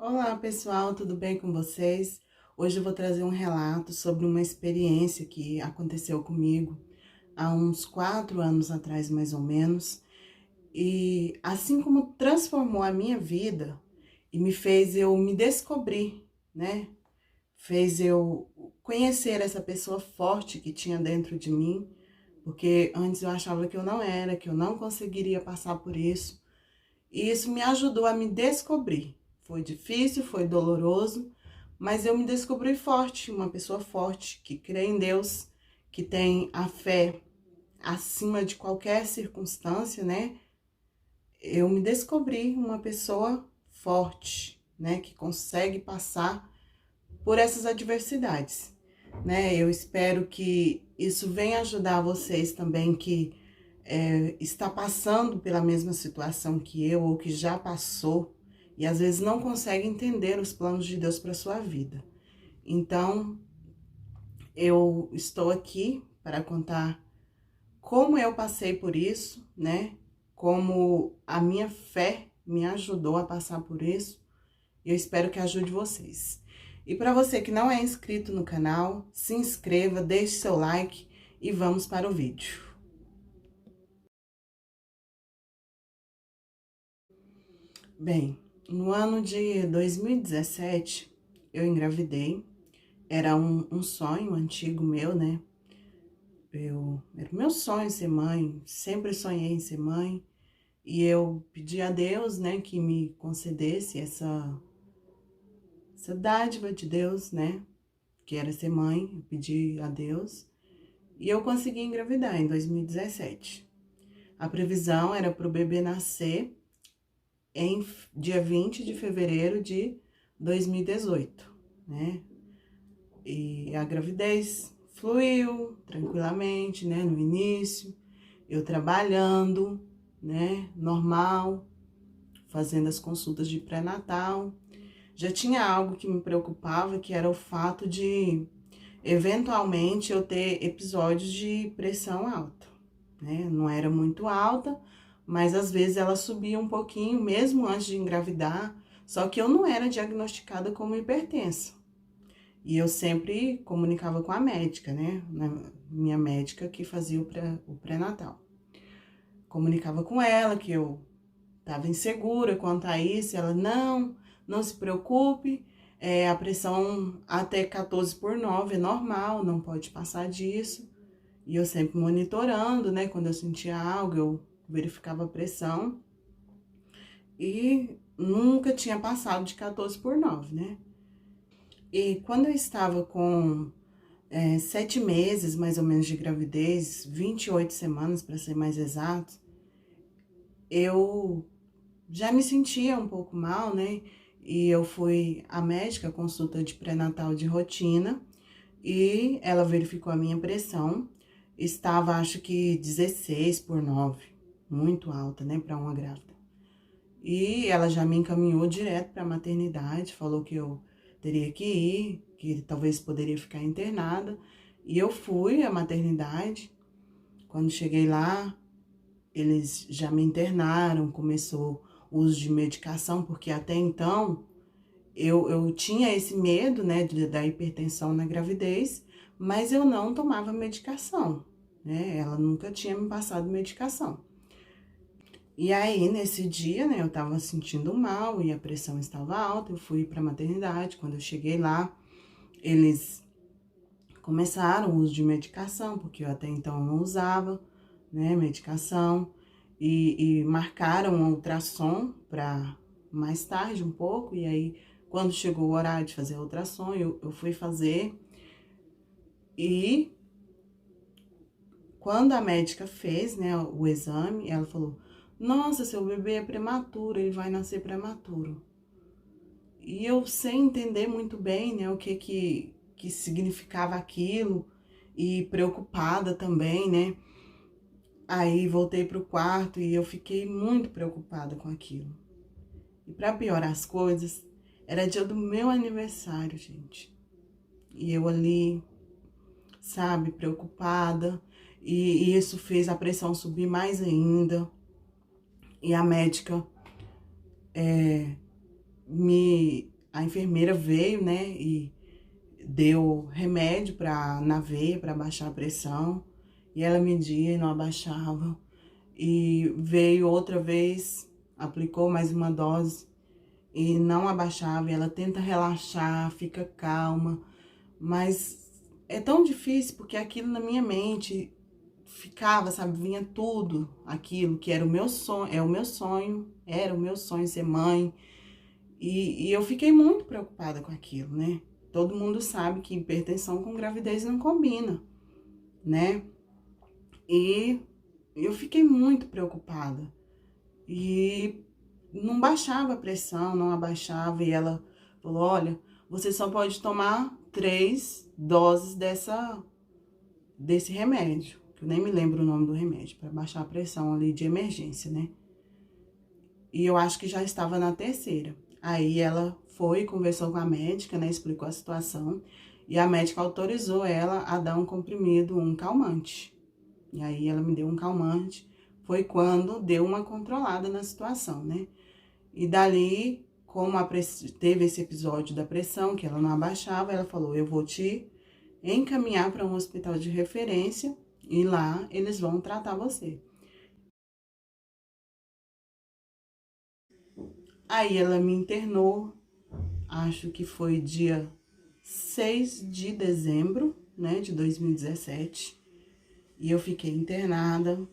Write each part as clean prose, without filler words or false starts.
Olá pessoal, tudo bem com vocês? Hoje eu vou trazer um relato sobre uma experiência que aconteceu comigo há uns 4 anos atrás, mais ou menos. E assim como transformou a minha vida e me fez eu me descobrir, né? Fez eu conhecer essa pessoa forte que tinha dentro de mim, porque antes eu achava que eu não era, que eu não conseguiria passar por isso. E isso me ajudou a me descobrir. Foi difícil, foi doloroso, mas eu me descobri forte, uma pessoa forte, que crê em Deus, que tem a fé acima de qualquer circunstância, né? Eu me descobri uma pessoa forte, né? Que consegue passar por essas adversidades, né? Eu espero que isso venha ajudar vocês também que está passando pela mesma situação que eu ou que já passou e às vezes não consegue entender os planos de Deus para sua vida. Então, eu estou aqui para contar como eu passei por isso, né? Como a minha fé me ajudou a passar por isso. Eu espero que ajude vocês. E para você que não é inscrito no canal, se inscreva, deixe seu like e vamos para o vídeo. Bem, no ano de 2017, eu engravidei. Era um sonho antigo meu, né? Era o meu sonho ser mãe, sempre sonhei em ser mãe. E eu pedi a Deus, né, que me concedesse essa dádiva de Deus, né? Que era ser mãe, eu pedi a Deus. E eu consegui engravidar em 2017. A previsão era para o bebê nascer em dia 20 de fevereiro de 2018, né? E a gravidez fluiu tranquilamente, né? No início, eu trabalhando, né? Normal, fazendo as consultas de pré-natal. Já tinha algo que me preocupava, que era o fato de, eventualmente, eu ter episódios de pressão alta, né? Não era muito alta, mas às vezes ela subia um pouquinho, mesmo antes de engravidar, só que eu não era diagnosticada como hipertensa. E eu sempre comunicava com a médica, né? Minha médica que fazia o pré-natal. Comunicava com ela que eu estava insegura quanto a isso. Ela, não se preocupe, a pressão até 14/9 é normal, não pode passar disso. E eu sempre monitorando, né? Quando eu sentia algo, eu verificava a pressão. E nunca tinha passado de 14/9, né? E quando eu estava com 7 meses, mais ou menos, de gravidez, 28 semanas, para ser mais exato, eu já me sentia um pouco mal, né? E eu fui à médica, consulta de pré-natal de rotina, e ela verificou a minha pressão. Estava, acho que 16/9, muito alta, né, para uma grávida. E ela já me encaminhou direto para a maternidade, falou que eu teria que ir, que talvez poderia ficar internada. E eu fui à maternidade. Quando cheguei lá, eles já me internaram, começou o uso de medicação, porque até então eu tinha esse medo, né, da hipertensão na gravidez, mas eu não tomava medicação, né? Ela nunca tinha me passado medicação. E aí, nesse dia, né, eu tava sentindo mal e a pressão estava alta, eu fui pra maternidade. Quando eu cheguei lá, eles começaram o uso de medicação, porque eu até então não usava, né, medicação, e marcaram um ultrassom para mais tarde um pouco. E aí, quando chegou o horário de fazer a ultrassom, eu fui fazer. E quando a médica fez, né, o exame, ela falou: nossa, seu bebê é prematuro, ele vai nascer prematuro. E eu sem entender muito bem, né, o que significava aquilo, e preocupada também, né? Aí voltei pro quarto e eu fiquei muito preocupada com aquilo. E para piorar as coisas, era dia do meu aniversário, gente. E eu ali, sabe, preocupada, e isso fez a pressão subir mais ainda. E a médica me a enfermeira veio, né, e deu remédio na veia para baixar a pressão, e ela media e não abaixava. E veio outra vez, aplicou mais uma dose e não abaixava. E ela tenta relaxar, fica calma, mas é tão difícil porque aquilo na minha mente ficava, sabe, vinha tudo aquilo que era o meu sonho, era o meu sonho ser mãe. E eu fiquei muito preocupada com aquilo, né? Todo mundo sabe que hipertensão com gravidez não combina, né? E eu fiquei muito preocupada. E não baixava a pressão, não abaixava. E ela falou, olha, você só pode tomar 3 doses desse remédio. Que eu nem me lembro o nome do remédio, para baixar a pressão ali de emergência, né? E eu acho que já estava na 3ª. Aí ela foi, conversou com a médica, né? Explicou a situação. E a médica autorizou ela a dar um comprimido, um calmante. E aí ela me deu um calmante. Foi quando deu uma controlada na situação, né? E dali, como teve esse episódio da pressão, que ela não abaixava, ela falou, eu vou te encaminhar para um hospital de referência e lá eles vão tratar você. Aí ela me internou, acho que foi dia 6 de dezembro, né, de 2017. E eu fiquei internada,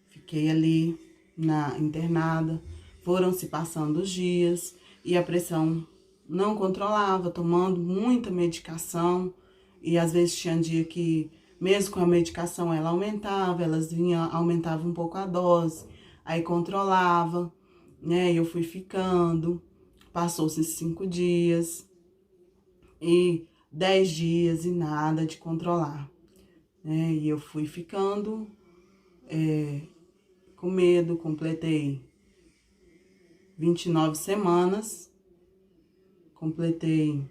fiquei ali internada, foram se passando os dias e a pressão não controlava, tomando muita medicação. E às vezes tinha dia que, mesmo com a medicação, ela aumentava, aumentava um pouco a dose, aí controlava, né? E eu fui ficando, passou-se 5 dias e 10 dias e nada de controlar, né? E eu fui ficando com medo, completei 29 semanas, completei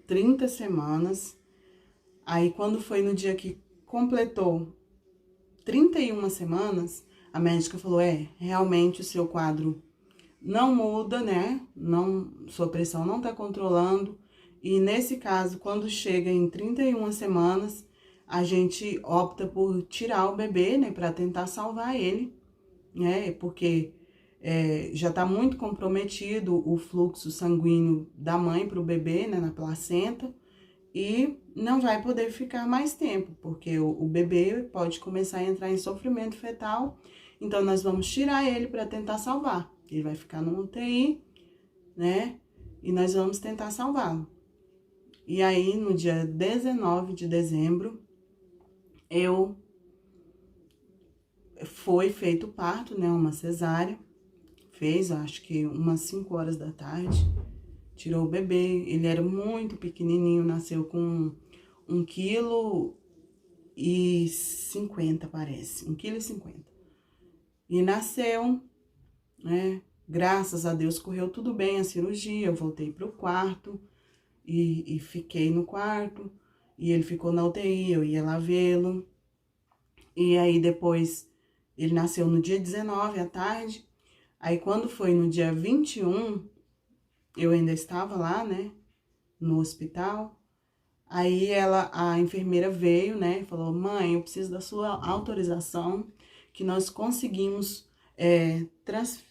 30 semanas. Aí, quando foi no dia que completou 31 semanas, a médica falou, realmente o seu quadro não muda, né? Não, sua pressão não tá controlando. E nesse caso, quando chega em 31 semanas, a gente opta por tirar o bebê, né? Pra tentar salvar ele, né? Porque já tá muito comprometido o fluxo sanguíneo da mãe pro bebê, né? Na placenta. E não vai poder ficar mais tempo, porque o bebê pode começar a entrar em sofrimento fetal. Então, nós vamos tirar ele para tentar salvar. Ele vai ficar no UTI, né? E nós vamos tentar salvá-lo. E aí, no dia 19 de dezembro, foi feito o parto, né? Uma cesárea. Fez, acho que umas 5 horas da tarde. Tirou o bebê. Ele era muito pequenininho, nasceu com 1,50 kg, parece. 1,50 kg. E nasceu, né? Graças a Deus correu tudo bem a cirurgia. Eu voltei pro quarto e fiquei no quarto. E ele ficou na UTI, eu ia lá vê-lo. E aí depois ele nasceu no dia 19 à tarde. Aí quando foi no dia 21, eu ainda estava lá, né? No hospital. Aí a enfermeira veio, né, e falou, mãe, eu preciso da sua autorização, que nós conseguimos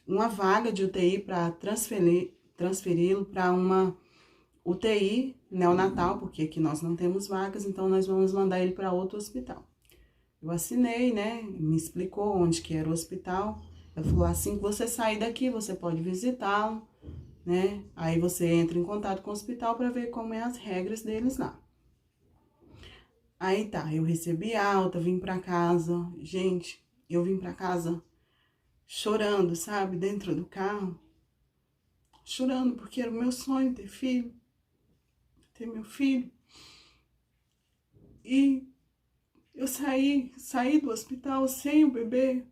uma vaga de UTI para transferi-lo para uma UTI neonatal, porque aqui nós não temos vagas, então nós vamos mandar ele para outro hospital. Eu assinei, né, me explicou onde que era o hospital. Ela falou, assim que você sair daqui, você pode visitá-lo, né, aí você entra em contato com o hospital para ver como é as regras deles lá. Aí tá, eu recebi alta, vim pra casa. Gente, eu vim pra casa chorando, sabe? Dentro do carro. Chorando porque era o meu sonho ter filho. Ter meu filho. E eu saí do hospital sem o bebê.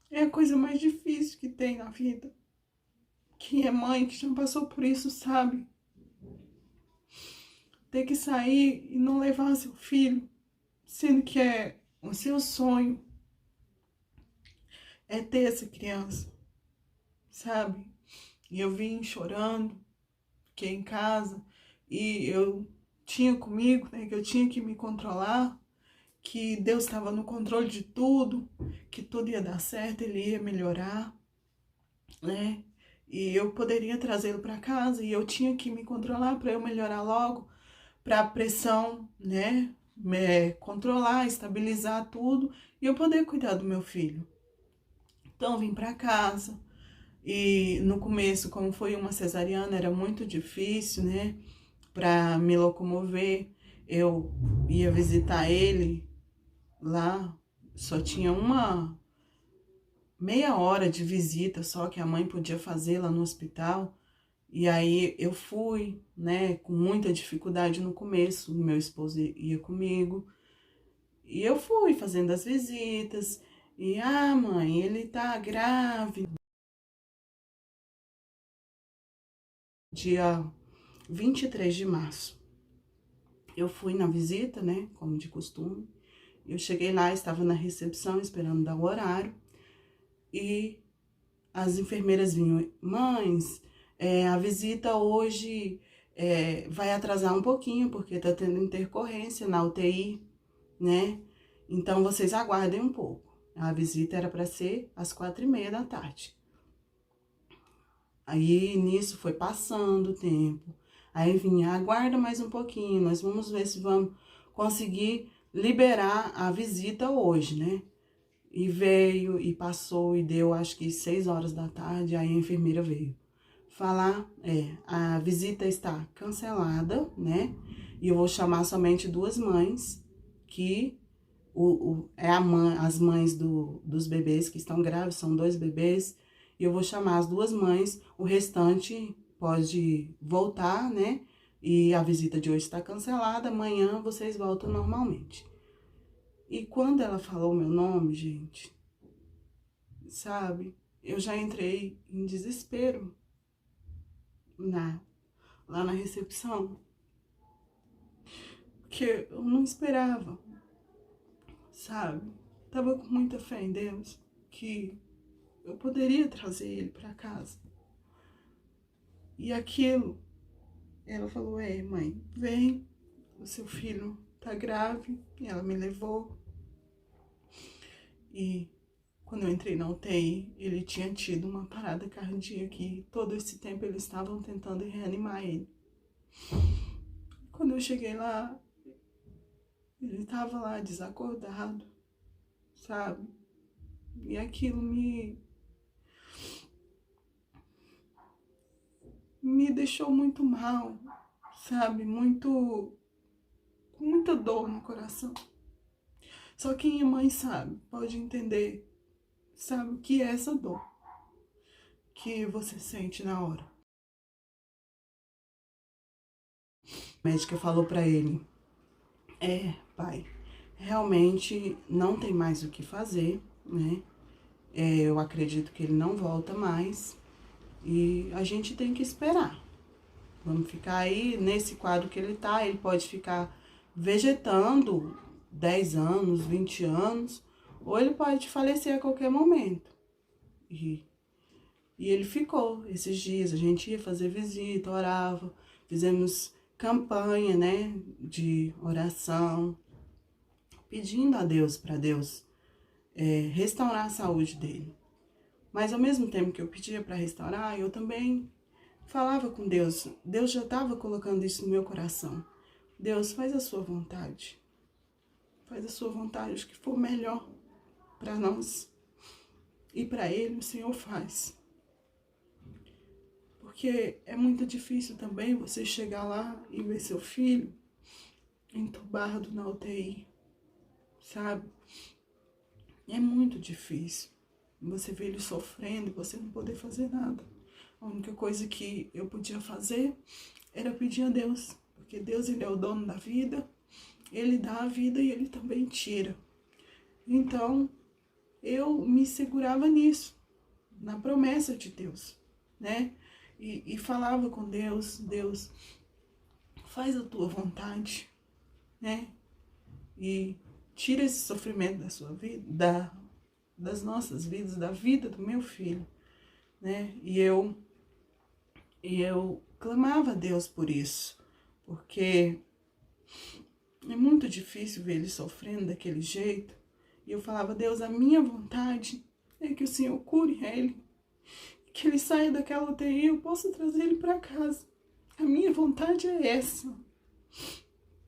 É a coisa mais difícil que tem na vida. Quem é mãe, que já passou por isso, sabe? Ter que sair e não levar seu filho, sendo que é o seu sonho. É ter essa criança. sabe? E eu vim chorando, fiquei em casa, e eu tinha comigo, né, que eu tinha que me controlar, que Deus estava no controle de tudo, que tudo ia dar certo, Ele ia melhorar, né? E eu poderia trazê-lo para casa e eu tinha que me controlar para eu melhorar logo, para a pressão, né, controlar, estabilizar tudo e eu poder cuidar do meu filho. Então eu vim para casa e no começo, como foi uma cesariana, era muito difícil, né, para me locomover. Eu ia visitar ele lá, só tinha uma meia hora de visita só que a mãe podia fazer lá no hospital. E aí eu fui, né, com muita dificuldade no começo, meu esposo ia comigo. E eu fui fazendo as visitas. E, mãe, ele tá grave. Dia 23 de março. Eu fui na visita, né, como de costume. Eu cheguei lá, estava na recepção esperando dar o horário. E as enfermeiras vinham, mães, a visita hoje vai atrasar um pouquinho, porque tá tendo intercorrência na UTI, né? Então, vocês aguardem um pouco. A visita era para ser às 4h30 da tarde. Aí, nisso, foi passando o tempo. Aí vinha, aguarda mais um pouquinho, nós vamos ver se vamos conseguir liberar a visita hoje, né? E veio, e passou, e deu, acho que 6 horas da tarde, aí a enfermeira veio falar, a visita está cancelada, né? E eu vou chamar somente 2 mães, que as mães dos bebês que estão grávidos, são 2 bebês, e eu vou chamar as 2 mães, o restante pode voltar, né? E a visita de hoje está cancelada, amanhã vocês voltam normalmente. E quando ela falou meu nome, gente, sabe, eu já entrei em desespero lá na recepção, porque eu não esperava, sabe? Tava com muita fé em Deus que eu poderia trazer ele para casa. E aquilo, ela falou, mãe, vem, o seu filho tá grave. E ela me levou. E quando eu entrei na UTI, ele tinha tido uma parada cardíaca e todo esse tempo eles estavam tentando reanimar ele. Quando eu cheguei lá, ele tava lá desacordado, sabe? E aquilo me deixou muito mal, sabe? Com muita dor no coração. Só quem é mãe sabe, pode entender, sabe o que é essa dor que você sente na hora. A médica falou para ele, pai, realmente não tem mais o que fazer, né? Eu acredito que ele não volta mais e a gente tem que esperar. Vamos ficar aí nesse quadro que ele tá, ele pode ficar vegetando 10 anos, 20 anos, ou ele pode falecer a qualquer momento. E ele ficou esses dias, a gente ia fazer visita, orava, fizemos campanha, né, de oração, pedindo a Deus, para Deus restaurar a saúde dele. Mas ao mesmo tempo que eu pedia para restaurar, eu também falava com Deus. Deus já estava colocando isso no meu coração. Deus, faz a sua vontade. Faz a sua vontade, o que for melhor para nós. E para ele, o Senhor faz. Porque é muito difícil também você chegar lá e ver seu filho entubado na UTI, sabe? É muito difícil. Você vê ele sofrendo e você não poder fazer nada. A única coisa que eu podia fazer era pedir a Deus. Porque Deus, ele é o dono da vida. Ele dá a vida e ele também tira. Então, eu me segurava nisso. Na promessa de Deus, né? E falava com Deus, Deus, faz a tua vontade, né? E tira esse sofrimento da sua vida, das nossas vidas, da vida do meu filho. né? E eu clamava a Deus por isso, porque é muito difícil ver ele sofrendo daquele jeito. E eu falava: Deus, a minha vontade é que o Senhor cure ele, que ele saia daquela UTI e eu possa trazer ele para casa. A minha vontade é essa.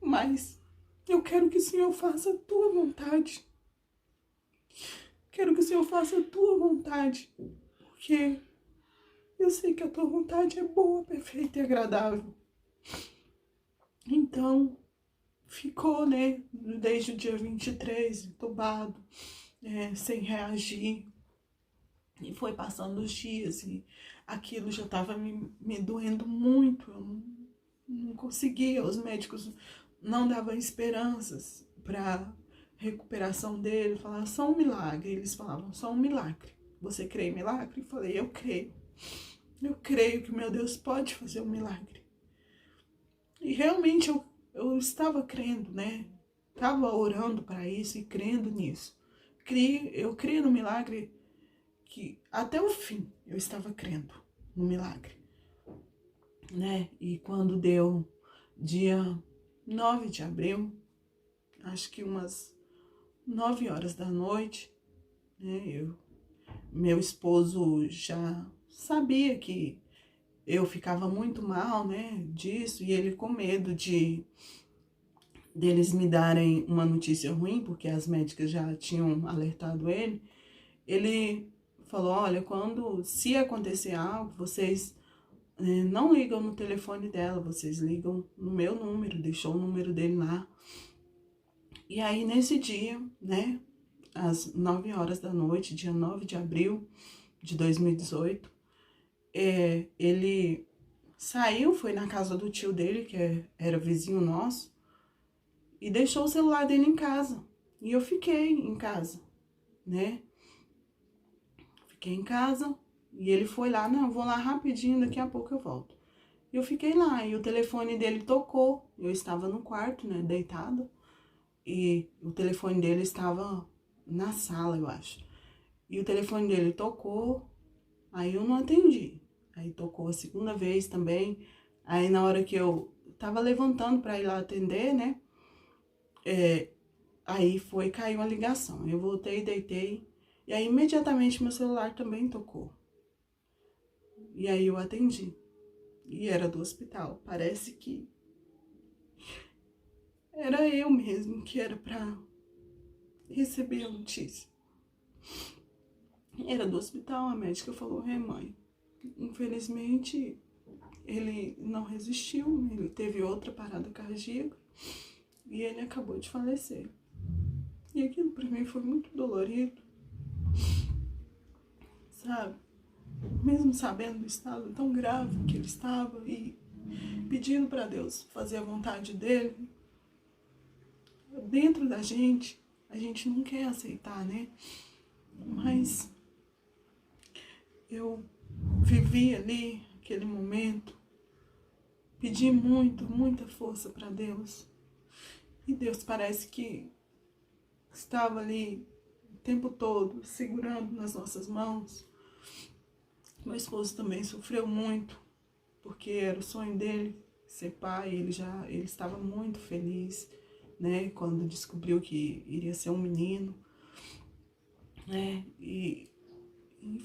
Mas eu quero que o Senhor faça a tua vontade. Quero que o Senhor faça a tua vontade, porque eu sei que a tua vontade é boa, perfeita e agradável. Então, ficou, né, desde o dia 23, entubado, sem reagir. E foi passando os dias e aquilo já estava me doendo muito. Eu não conseguia, os médicos não davam esperanças para recuperação dele. Falavam: só um milagre. Eles falavam: só um milagre. Você crê em milagre? Eu falei: eu creio. Eu creio que meu Deus pode fazer um milagre. E realmente eu estava crendo, né? Estava orando para isso e crendo nisso. Eu criei no milagre, que até o fim eu estava crendo no milagre, né? E quando deu dia 9 de abril, acho que umas 9 horas da noite, né? Meu esposo já sabia que eu ficava muito mal, né, disso, e ele com medo deles me darem uma notícia ruim, porque as médicas já tinham alertado ele falou: olha, se acontecer algo, vocês não ligam no telefone dela, vocês ligam no meu número, deixou o número dele lá. E aí, nesse dia, né, às 9 horas da noite, dia 9 de abril de 2018, ele saiu, foi na casa do tio dele, que era vizinho nosso, e deixou o celular dele em casa. E eu fiquei em casa, né? Fiquei em casa e ele foi lá: não, vou lá rapidinho, daqui a pouco eu volto. E eu fiquei lá e o telefone dele tocou. Eu estava no quarto, né, deitada, e o telefone dele estava na sala, eu acho. E o telefone dele tocou, aí eu não atendi. Aí tocou a segunda vez também. Aí na hora que eu tava levantando para ir lá atender, né, aí caiu a ligação. Eu voltei, deitei, e aí imediatamente meu celular também tocou. E aí eu atendi. E era do hospital. Parece que era eu mesmo que era para receber a notícia. Era do hospital, a médica falou: mãe, infelizmente ele não resistiu, ele teve outra parada cardíaca e ele acabou de falecer. E aquilo para mim foi muito dolorido, sabe? Mesmo sabendo do estado tão grave que ele estava e pedindo para Deus fazer a vontade dele, dentro da gente, a gente não quer aceitar, né? Mas eu vivi ali aquele momento, pedi muita força para Deus. E Deus parece que estava ali o tempo todo segurando nas nossas mãos. Meu esposo também sofreu muito, porque era o sonho dele ser pai. Ele estava muito feliz, né, quando descobriu que iria ser um menino, né? E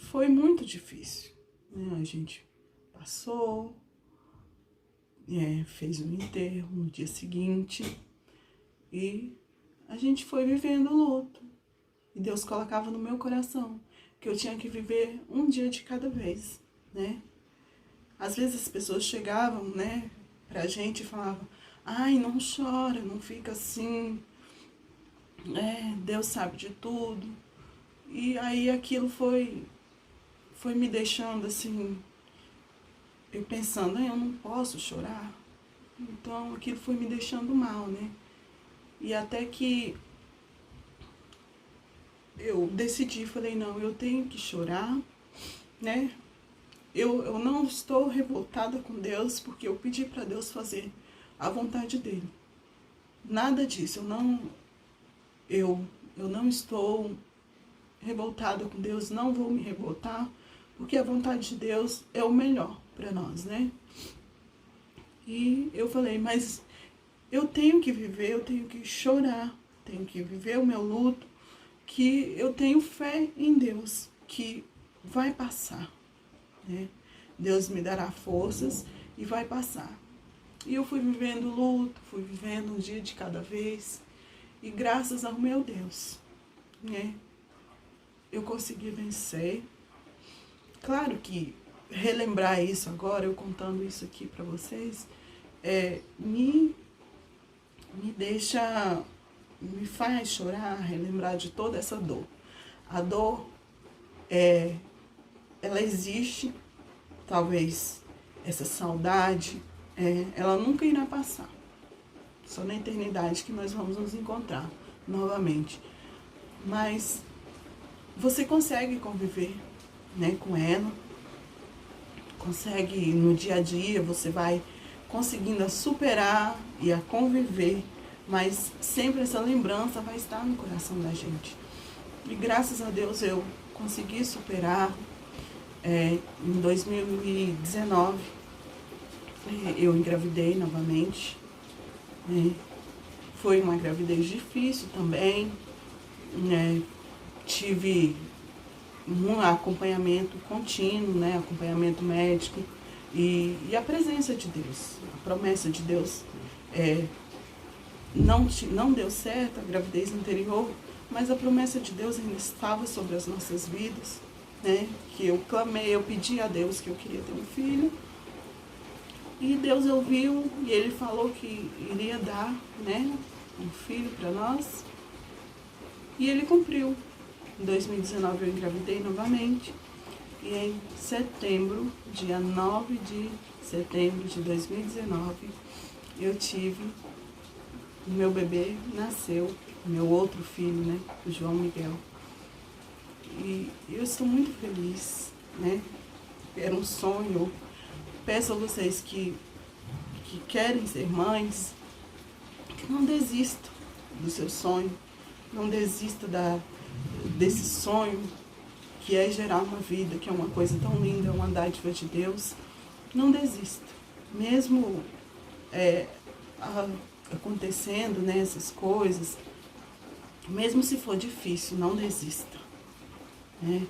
foi muito difícil, né? A gente passou, fez um enterro no dia seguinte e a gente foi vivendo o luto. E Deus colocava no meu coração que eu tinha que viver um dia de cada vez, né? Às vezes as pessoas chegavam, né, pra gente e falavam: ai, não chora, não fica assim, Deus sabe de tudo. E aí aquilo foi me deixando assim, eu pensando: eu não posso chorar. Então aquilo foi me deixando mal, né? E até que eu decidi, falei: não, eu tenho que chorar, né? Eu não estou revoltada com Deus porque eu pedi para Deus fazer a vontade dele. Nada disso. Eu não estou revoltada com Deus, não vou me revoltar, porque a vontade de Deus é o melhor para nós, né? E eu falei, mas eu tenho que viver, eu tenho que chorar, tenho que viver o meu luto, que eu tenho fé em Deus, que vai passar, né? Deus me dará forças e vai passar. E eu fui vivendo o luto, fui vivendo um dia de cada vez, e graças ao meu Deus, né, eu consegui vencer. Claro que relembrar isso agora, eu contando isso aqui para vocês, me deixa, me faz chorar, relembrar de toda essa dor. A dor, ela existe, talvez essa saudade, ela nunca irá passar. Só na eternidade que nós vamos nos encontrar novamente. Mas você consegue conviver, né, com ela, consegue no dia a dia, você vai conseguindo a superar e a conviver, mas sempre essa lembrança vai estar no coração da gente. E graças a Deus eu consegui superar. Em 2019 eu engravidei novamente. Foi uma gravidez difícil também, né? Tive um acompanhamento contínuo, né? Acompanhamento médico e a presença de Deus, a promessa de Deus. Não deu certo a gravidez anterior, mas a promessa de Deus ainda estava sobre as nossas vidas, né? Que eu clamei, eu pedi a Deus que eu queria ter um filho. E Deus ouviu e Ele falou que iria dar, né, um filho para nós. E Ele cumpriu. Em 2019 eu engravidei novamente. E em setembro, dia 9 de setembro de 2019, eu tive, o meu bebê nasceu, meu outro filho, né, o João Miguel. E eu estou muito feliz, né? Era um sonho. Peço a vocês que querem ser mães, que não desistam do seu sonho, não desista desse sonho que é gerar uma vida, que é uma coisa tão linda, uma dádiva de Deus. Não desista. Mesmo acontecendo, né, essas coisas, mesmo se for difícil, não desista. Né?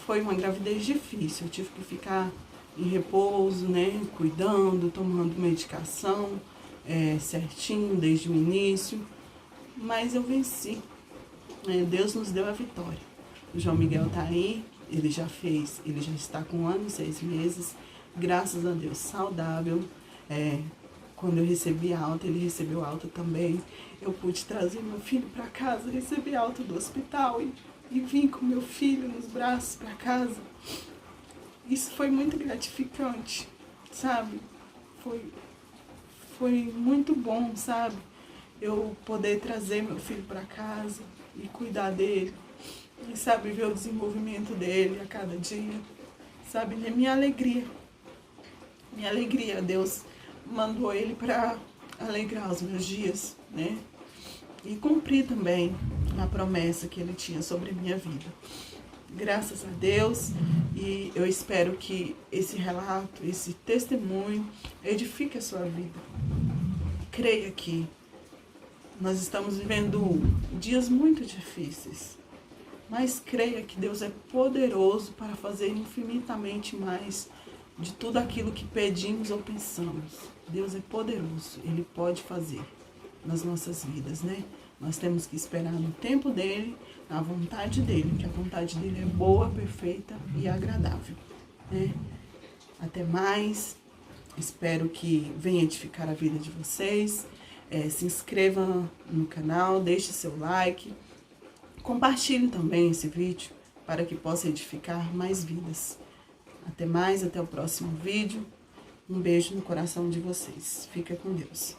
Foi uma gravidez difícil, eu tive que ficar em repouso, né, cuidando, tomando medicação certinho desde o início, mas eu venci. Deus nos deu a vitória. O João Miguel está aí, ele já está com 1 ano e 6 meses, graças a Deus, saudável. Quando eu recebi alta, ele recebeu alta também. Eu pude trazer meu filho para casa, recebi alta do hospital e vim com meu filho nos braços para casa. Isso foi muito gratificante, sabe? Foi muito bom, sabe? Eu poder trazer meu filho para casa e cuidar dele. E, sabe, ver o desenvolvimento dele a cada dia. Sabe, minha alegria. Minha alegria, Deus mandou ele para alegrar os meus dias, né? E cumprir também a promessa que ele tinha sobre a minha vida. Graças a Deus, e eu espero que esse relato, esse testemunho edifique a sua vida. Creia que nós estamos vivendo dias muito difíceis, mas creia que Deus é poderoso para fazer infinitamente mais de tudo aquilo que pedimos ou pensamos. Deus é poderoso, Ele pode fazer nas nossas vidas, né? Nós temos que esperar no tempo dele, na vontade dele, que a vontade dele é boa, perfeita e agradável, né? Até mais, espero que venha edificar a vida de vocês. Se inscreva no canal, deixe seu like, compartilhe também esse vídeo para que possa edificar mais vidas. Até mais, até o próximo vídeo. Um beijo no coração de vocês. Fica com Deus.